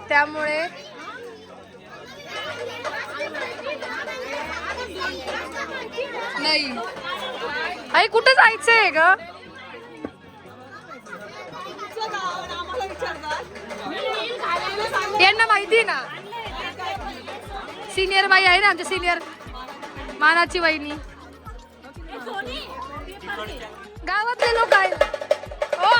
त्यामुळे नाही. आई कुठं जायचंय ग? यांना माहिती ना, सिनियर बाई आहे ना आमच्या, सिनियर मानाची वहिनी. गावातले लोक आहेत. हो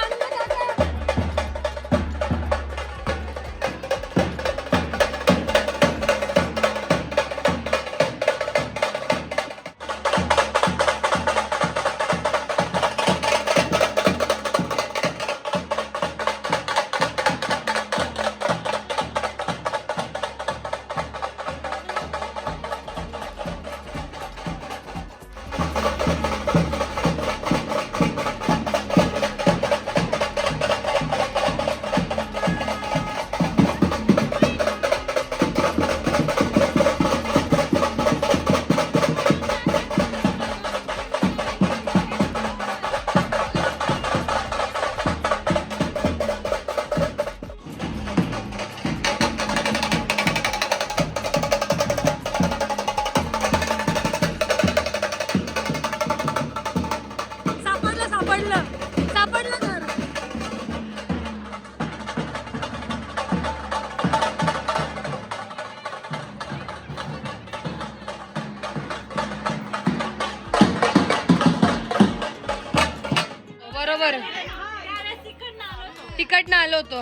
तिकट ना आलो होतो.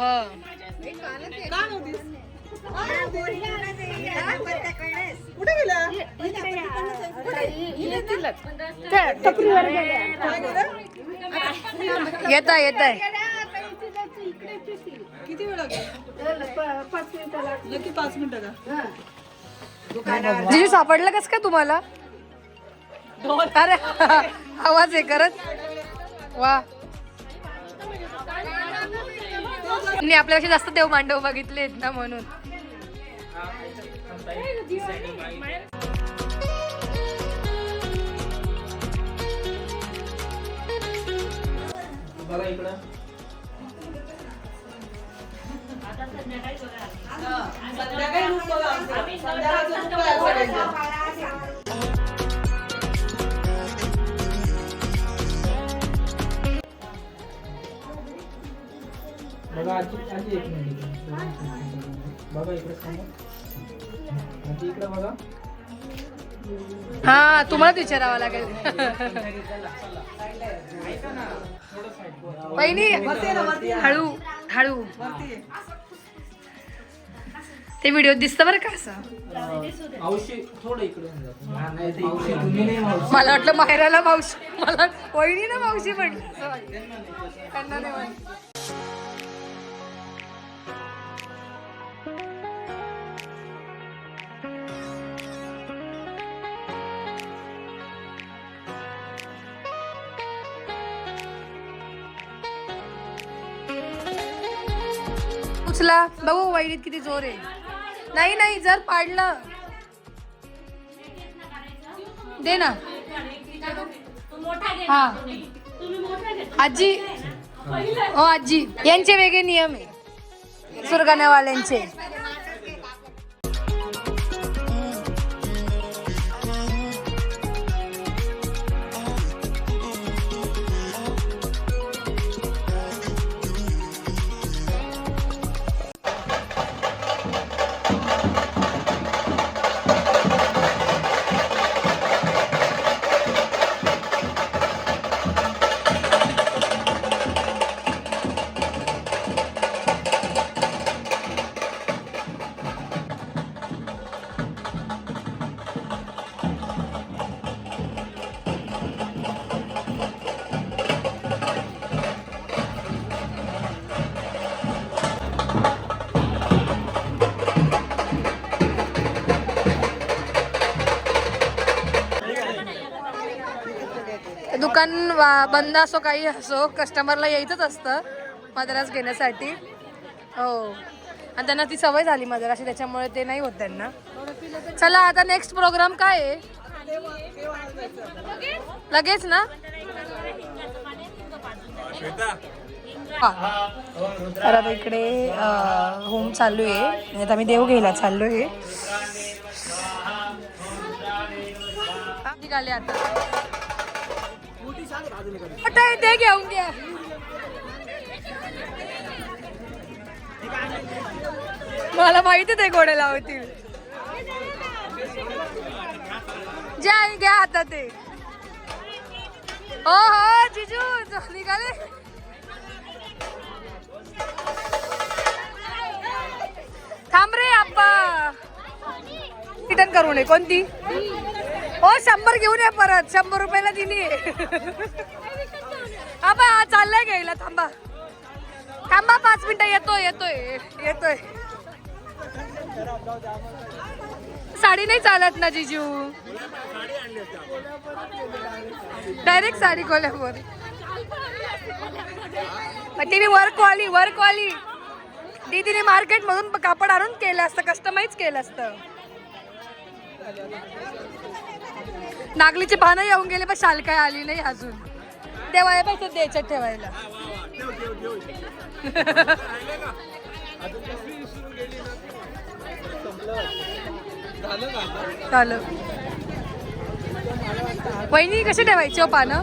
येत आहे किती वेळ लागेल? 5 मिनिटं का? जिजू सापडलं कस काय तुम्हाला? अरे आवाज आहे करत. वा, मी आपल्यापेक्षा जास्त देव मांडव बघितलेत ना म्हणून. बघा आजी एक मिनिट बघा इकडे समोर, इकडे बघा. हा तुम्हालाच विचारावं लागेल. वहिनी हळू हळू. ते व्हिडिओ दिसत बरं का असं. मला वाटलं माहेराला मावशी, मला वहिनी ना मावशी म्हटलं. त्यांना नाही म्हटलं. उचला बघू वहिनीत किती जोर आहे. नाही नाही, जर पाडलं दे ना. हा आजी, हो आजी, यांचे वेगळे नियम आहे सुरगाण्यावाल्यांचे. दुकान बंद असो काही असो, कस्टमरला यायचंच असतं मद्रास घेण्यासाठी. हो, आणि त्यांना ती सवय झाली मद्रासी, त्याच्यामुळे ते नाही होत त्यांना. चला आता नेक्स्ट प्रोग्राम काय आहे? लगेच ना? तर आता इकडे होम चालू आहे आणि आता आम्ही देव घ्यायला चाललो आहे. निघाले आता ते घेऊन घ्या. मला माहिती ते घोडे लावतील. ज्या घ्या आता ते. हो हो जिजू निघाले. थांब रे आप्पा. रिटर्न करू नये कोणती. हो 100 घेऊन या परत. 100 रुपयाला दिली. आबा चाललाय घ्यायला. थांबा थांबा 5 मिनिटं. येतोय येतोय येतोय. साडी नाही चालत ना जिजू. डायरेक्ट साडी कोल्हापूर. तिने वर्कवाली दीदीने मार्केट मधून कापड आणून केलं असतं. कस्टमाइज केलं असतं. नागलीची पानं येऊन गेले पण शाल काय आली नाही अजून. तेव्हा पाहिजे द्यायच्यात ठेवायला. झालं. वहिनी कशी ठेवायची हो पानं.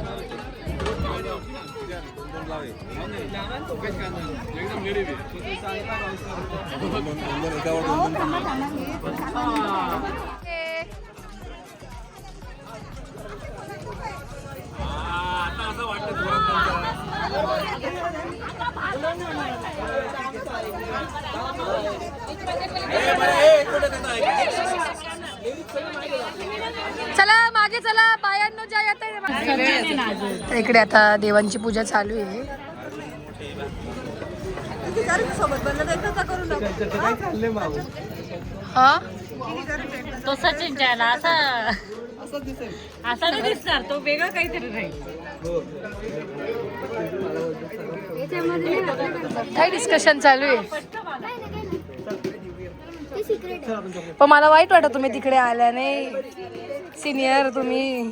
चला मागे चला. बायांनो ज्या येत. इकडे आता देवांची पूजा चालू आहे. हा तो सचिन च्याला असा नाही दिसणार. तो वेगळा काहीतरी राहील. काय डिस्कशन चालू आहे. पण मला वाईट वाटत तुम्ही तिकडे आल्या नाही. सिनियर तुम्ही.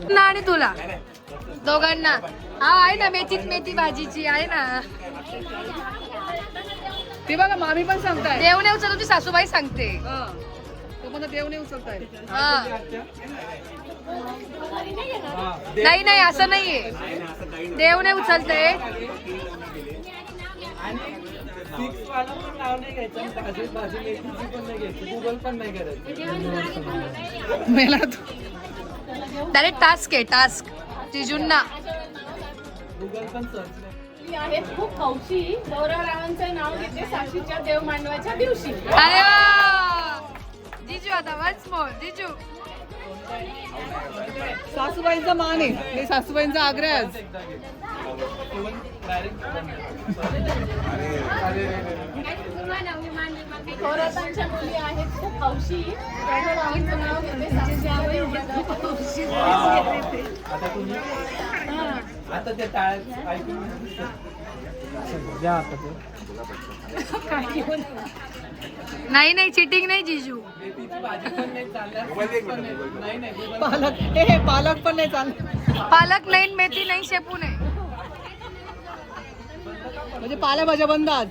ना आणि तुला दोघांना. हा आहे ना मेथी भाजीची आहे ना. ते बघा मामी पण सांगताय. देव नाही उचल. तुझी सासूबाई सांगते. तो पण देव नाही उचलताय. नाही असं नाहीये. देव नाही उचलते. डायरेक्ट टास्क आहे. टास्क जिजूंना. खूप हौशी. गौरवरावांचं नाव घेते साक्षीच्या देव मांडवाच्या दिवशी. अरे वा. जिजू आता वन्स मोर. जिजू सासूबाईंचा मान आहे. सासूबाईंचा आग्रह आहे. गौरवांच्या मुली आहेत खूप हौशी. गौरवरावांचं नाव घेते साक्षीच्या आता ते टाळ्यात ऐकून घ्या. आता नाही चिटिंग नाही जिजू. पालक पण नाही चालणार. पालक नाही मेथी नाही शेपू नाही. म्हणजे पालेभाज्या बंद आज.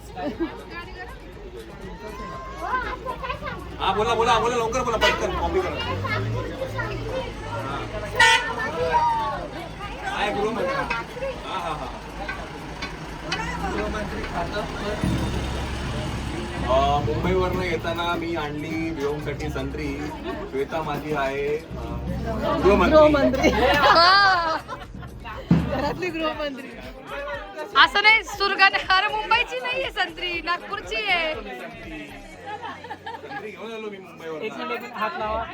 हा बोला लवकर बोला पटकन कॉपी करा. आहे गृहमंत्री. हा मुंबईवरनं येताना मी आणली विहोमसाठी संत्री. श्वेता माझी आहे गृहमंत्री. घरातली गृहमंत्री. असं नाही. सुरगाने. अरे मुंबईची नाहीये संत्री. नागपूरची आहे. घेऊन आलो मी मुंबईवर. एक मिनिट हात लावा.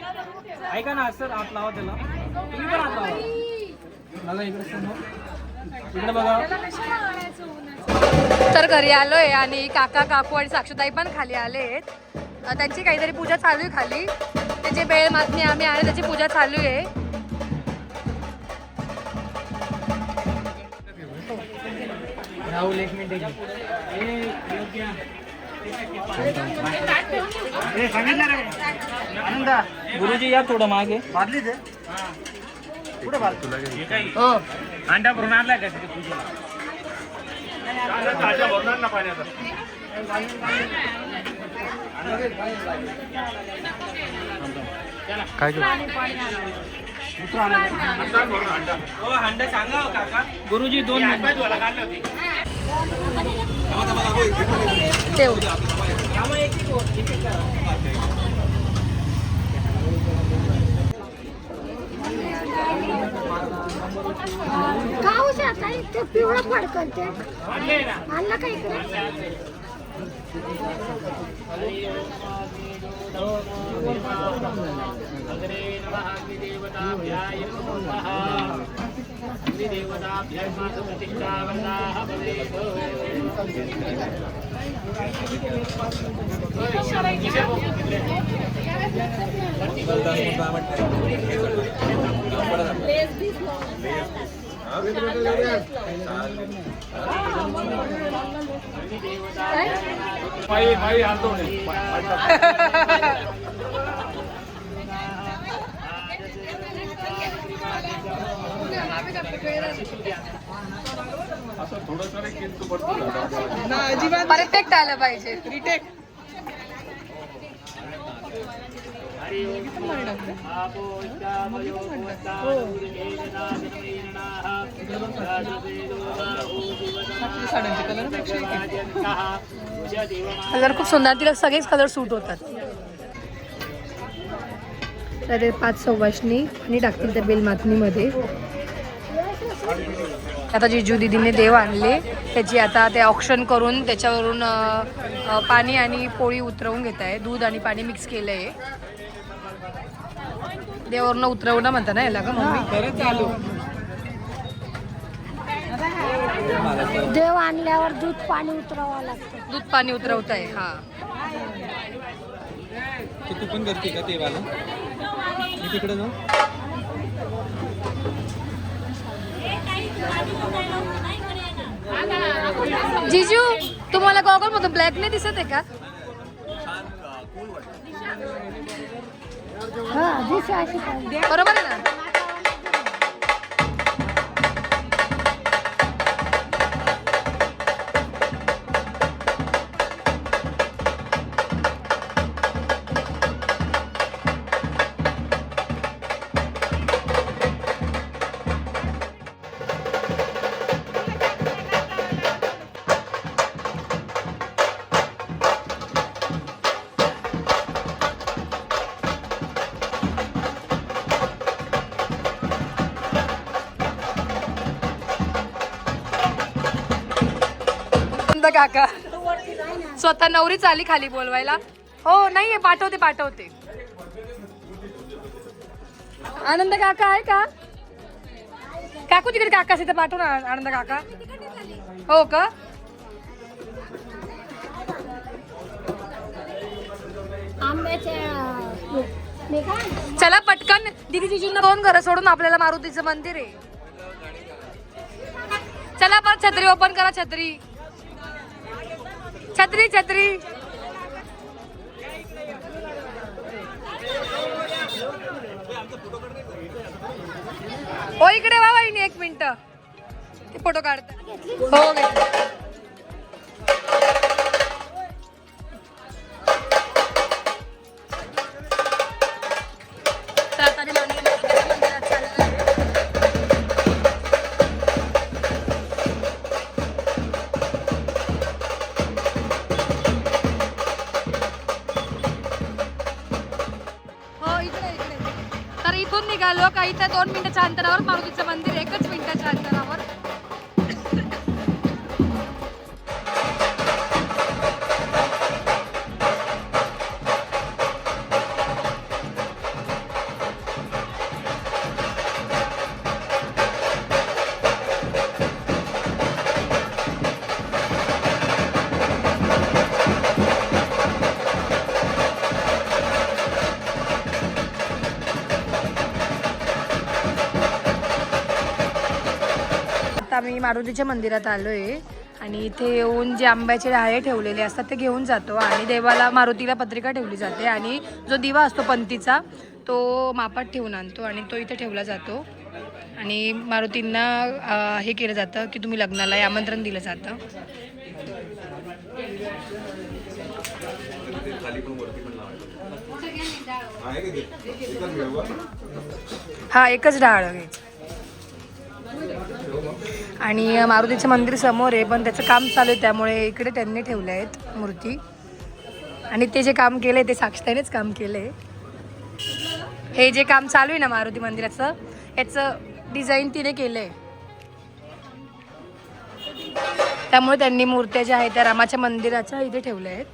ऐका ना सर. हात लावा त्याला. तुम्ही पण हात लावा. मला इकडे समोर. इकडे बघा. तर घरी आलोय आणि काका काकू आणि साक्षीताई पण खाली आलेत. त्यांची काहीतरी पूजा चालू आहे खाली. त्याची बेळ मागणी आम्ही आले. त्याची पूजा चालू आहे. राहुल एक मिनिट. गुरुजी या थोडं मागे. हो अंडा भरून आणलाय का तिथे पूजेला काय अंडा सांगा काका गुरुजी 2 मिनिट ठेव. खाऊच आता ते पिवळं फडकन ते आणलं का इकडे परफेक्ट आलं पाहिजे. रिटेक कलर खूप सुंदर, तिला सगळेच कलर सूट होतात. तर 5 सवाष्णी आणि टाकतील त्या बेलमाथनीमध्ये. आता जिजू दीदीने देव आणले, त्याची आता ते ऑक्शन करून त्याच्यावरून पाणी आणि पोळी उतरवून घेत आहे. दूध आणि पाणी मिक्स केलं आहे. देवावरनं उतरवणं म्हणता ना याला का मम्मी? देव आणल्यावर दूध पाणी उतरावं लागतं. दूध पाणी उतरवत आहे. हा तू पण करते का देवाला? मी तिकडे जाऊ. जिजू तुम्हाला गॉगल मधून ब्लॅक नाही दिसत आहे का? हा दिसे अशी पाहिजे. बरोबर आहे ना? काका स्वतः नवरीच आली खाली बोलवायला. हो नाहीये, पाठवते पाठवते. आनंद काका आहे का? काकू तिकडे काका तिथे पाठव ना. आनंद काका हो का? चला पटकन दीदी जिजूंना 2 घरं सोडून आपल्याला मारुतीचं मंदिर आहे. चला पण छत्री ओपन करा. छत्री छत्री छत्री हो इकडे वा वहिनी 1 मिनिट. ते फोटो काढता. हो घेतले. निघालो काही तर 2 मिनिटाच्या अंतरावर मारुतीचं मंदिर. 1च मिनिटाच्या अंतरावर. आम्ही मारुतीच्या मंदिरात आलोय आणि इथे येऊन जे आंब्याचे डहाळे ठेवलेले असतात ते घेऊन जातो आणि देवाला मारुतीला पत्रिका ठेवली जाते आणि जो दिवा असतो पंथीचा तो मापात ठेवून आणतो आणि तो इथे ठेवला जातो आणि मारुतींना हे केलं जातं की तुम्ही लग्नाला आमंत्रण दिलं जातं. खाली पण वरती पण लावायचं. आहे का ते? एकच मिळवा. हा एकच डाळ घ्यायचं. आणि मारुतीचं मंदिर समोर आहे पण त्याचं काम चालू आहे त्यामुळे इकडे त्यांनी ठेवले आहेत मूर्ती. आणि ते जे काम केलंय ते साक्षीताईनेच काम केलंय. हे जे काम चालू आहे ना मारुती मंदिराचं याचं डिझाईन तिने केलंय. त्यामुळे त्यांनी मूर्त्या ज्या आहेत त्या रामाच्या मंदिराच्या इथे ठेवल्या आहेत.